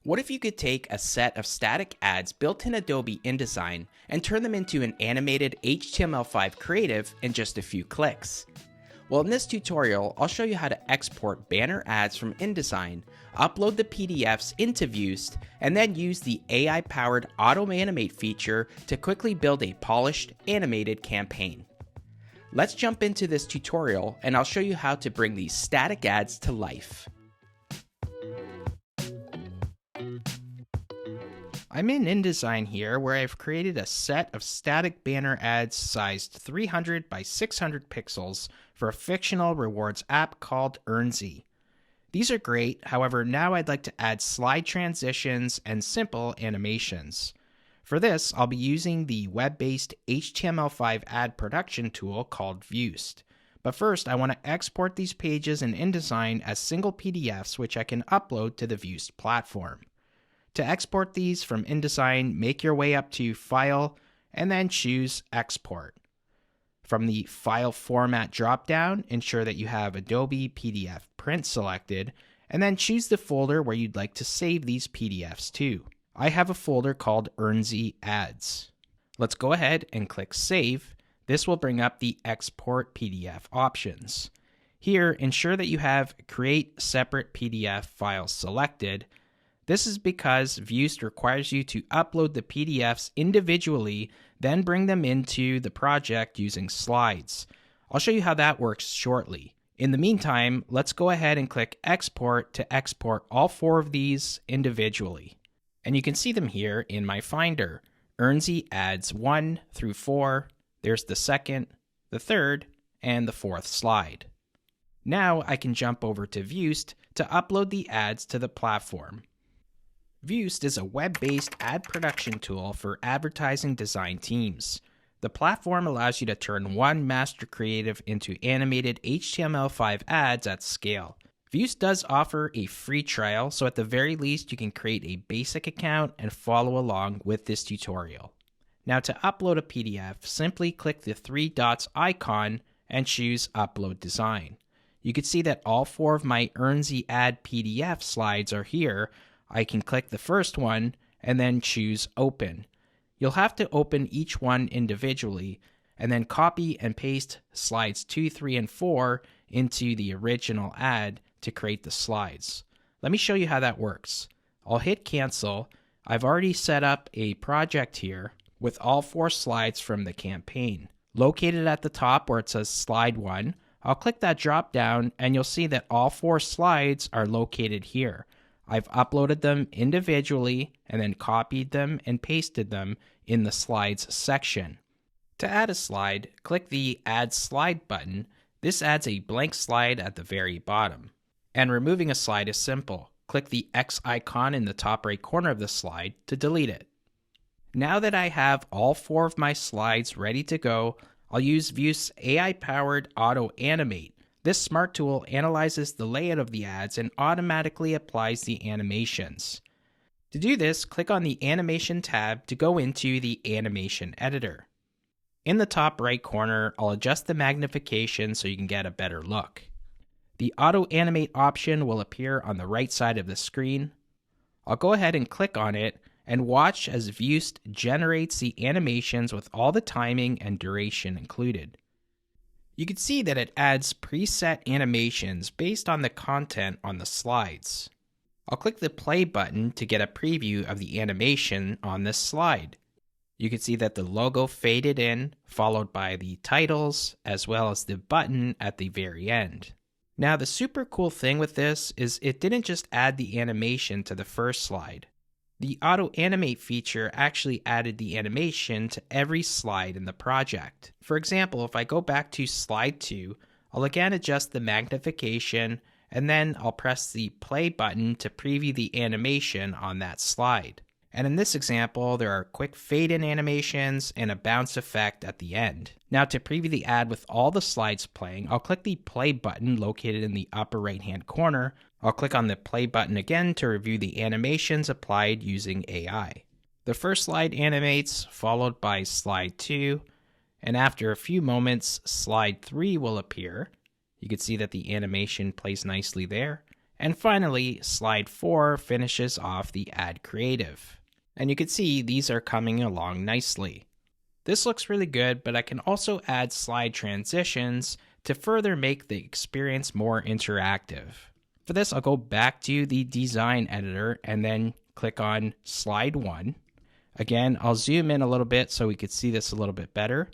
What if you could take a set of static ads built in Adobe InDesign and turn them into an animated HTML5 creative in just a few clicks? Well, in this tutorial, I'll show you how to export banner ads from InDesign, upload the PDFs into Viewst, and then use the AI-powered Auto Animate feature to quickly build a polished, animated campaign. Let's jump into this tutorial and I'll show you how to bring these static ads to life. I'm in InDesign here, where I've created a set of static banner ads sized 300 by 600 pixels for a fictional rewards app called Earnsy. These are great, however now I'd like to add slide transitions and simple animations. For this, I'll be using the web-based HTML5 ad production tool called Viewst. But first, I want to export these pages in InDesign as single PDFs which I can upload to the Viewst platform. To export these from InDesign, make your way up to File, and then choose Export. From the File Format dropdown, ensure that you have Adobe PDF Print selected, and then choose the folder where you'd like to save these PDFs to. I have a folder called Earnsy Ads. Let's go ahead and click Save. This will bring up the Export PDF options. Here, ensure that you have Create Separate PDF Files selected. This is because Viewst requires you to upload the PDFs individually, then bring them into the project using slides. I'll show you how that works shortly. In the meantime, let's go ahead and click Export to export all 4 of these individually. And you can see them here in my Finder. Earnsy Ads 1 through 4, there's the second, the third, and the 4th slide. Now I can jump over to Viewst to upload the ads to the platform. Viewst is a web-based ad production tool for advertising design teams. The platform allows you to turn one master creative into animated HTML5 ads at scale. Viewst does offer a free trial, so at the very least you can create a basic account and follow along with this tutorial. Now to upload a PDF, simply click the 3 dots icon and choose Upload Design. You can see that all 4 of my Earnsy ad PDF slides are here. I can click the first one and then choose Open. You'll have to open each one individually and then copy and paste slides 2, 3, and 4 into the original ad to create the slides. Let me show you how that works. I'll hit Cancel. I've already set up a project here with all 4 slides from the campaign. Located at the top where it says Slide 1, I'll click that drop down and you'll see that all 4 slides are located here. I've uploaded them individually and then copied them and pasted them in the slides section. To add a slide, click the Add Slide button. This adds a blank slide at the very bottom. And removing a slide is simple. Click the X icon in the top right corner of the slide to delete it. Now that I have all 4 of my slides ready to go, I'll use Viewst's AI-powered Auto Animate. This smart tool analyzes the layout of the ads and automatically applies the animations. To do this, click on the Animation tab to go into the Animation Editor. In the top right corner, I'll adjust the magnification so you can get a better look. The Auto Animate option will appear on the right side of the screen. I'll go ahead and click on it and watch as Viewst generates the animations with all the timing and duration included. You can see that it adds preset animations based on the content on the slides. I'll click the play button to get a preview of the animation on this slide. You can see that the logo faded in, followed by the titles, as well as the button at the very end. Now the super cool thing with this is it didn't just add the animation to the first slide. The Auto Animate feature actually added the animation to every slide in the project. For example, if I go back to slide 2, I'll again adjust the magnification and then I'll press the play button to preview the animation on that slide. And in this example, there are quick fade-in animations and a bounce effect at the end. Now to preview the ad with all the slides playing, I'll click the play button located in the upper right-hand corner. I'll click on the play button again to review the animations applied using AI. The first slide animates, followed by slide 2, and after a few moments, slide 3 will appear. You can see that the animation plays nicely there, And finally, slide 4 finishes off the ad creative. And you can see these are coming along nicely. This looks really good, but I can also add slide transitions to further make the experience more interactive. For this, I'll go back to the design editor and then click on slide 1. Again, I'll zoom in a little bit so we could see this a little bit better.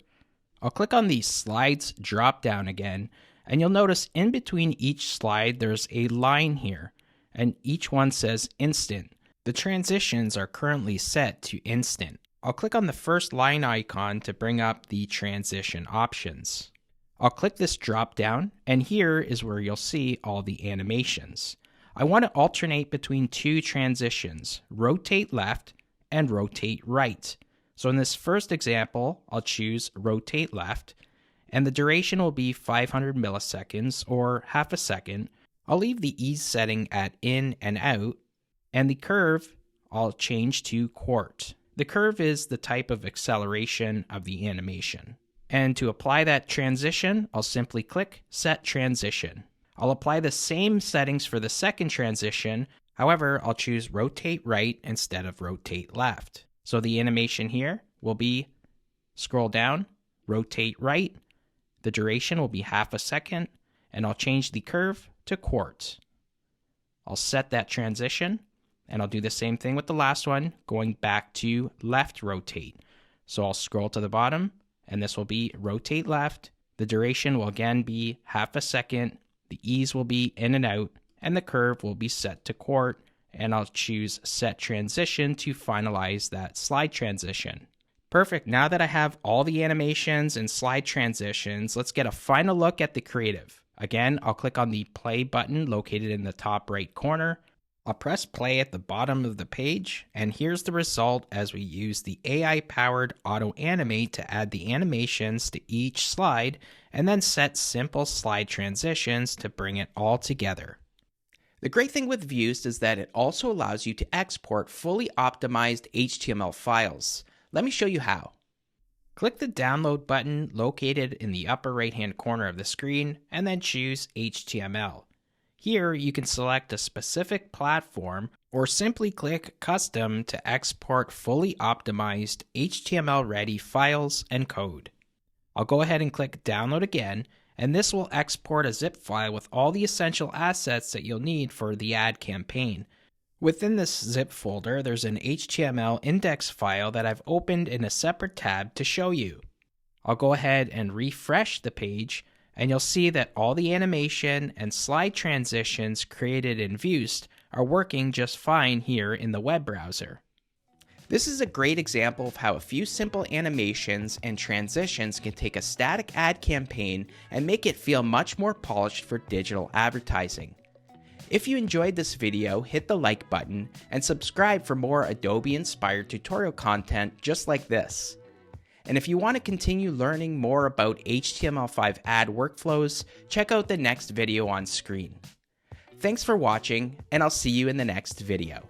I'll click on the slides drop down again, and you'll notice in between each slide there's a line here, and each one says instant. The transitions are currently set to instant. I'll click on the first line icon to bring up the transition options. I'll click this drop down, and here is where you'll see all the animations. I want to alternate between two transitions, rotate left and rotate right. So in this first example, I'll choose rotate left, and the duration will be 500 milliseconds or half a second. I'll leave the ease setting at in and out, and the curve I'll change to quart. The curve is the type of acceleration of the animation. And to apply that transition, I'll simply click Set Transition. I'll apply the same settings for the second transition, however, I'll choose rotate right instead of rotate left. So the animation here will be scroll down, rotate right, the duration will be half a second, and I'll change the curve to quart. I'll set that transition, and I'll do the same thing with the last one, going back to left rotate. So I'll scroll to the bottom, and this will be rotate left. The duration will again be half a second. The ease will be in and out, and the curve will be set to quart, and I'll choose set transition to finalize that slide transition. Perfect. Now that I have all the animations and slide transitions, let's get a final look at the creative. Again, I'll click on the play button located in the top right corner. I'll press play at the bottom of the page, and here's the result as we use the AI-powered Auto Animate to add the animations to each slide, and then set simple slide transitions to bring it all together. The great thing with Viewst is that it also allows you to export fully optimized HTML files. Let me show you how. Click the download button located in the upper right-hand corner of the screen, and then choose HTML. Here, you can select a specific platform or simply click Custom to export fully optimized HTML-ready files and code. I'll go ahead and click Download again, and this will export a zip file with all the essential assets that you'll need for the ad campaign. Within this zip folder, there's an HTML index file that I've opened in a separate tab to show you. I'll go ahead and refresh the page, and you'll see that all the animation and slide transitions created in Viewst are working just fine here in the web browser. This is a great example of how a few simple animations and transitions can take a static ad campaign and make it feel much more polished for digital advertising. If you enjoyed this video, hit the like button and subscribe for more Adobe-inspired tutorial content just like this. And if you want to continue learning more about HTML5 ad workflows, check out the next video on screen. Thanks for watching, and I'll see you in the next video.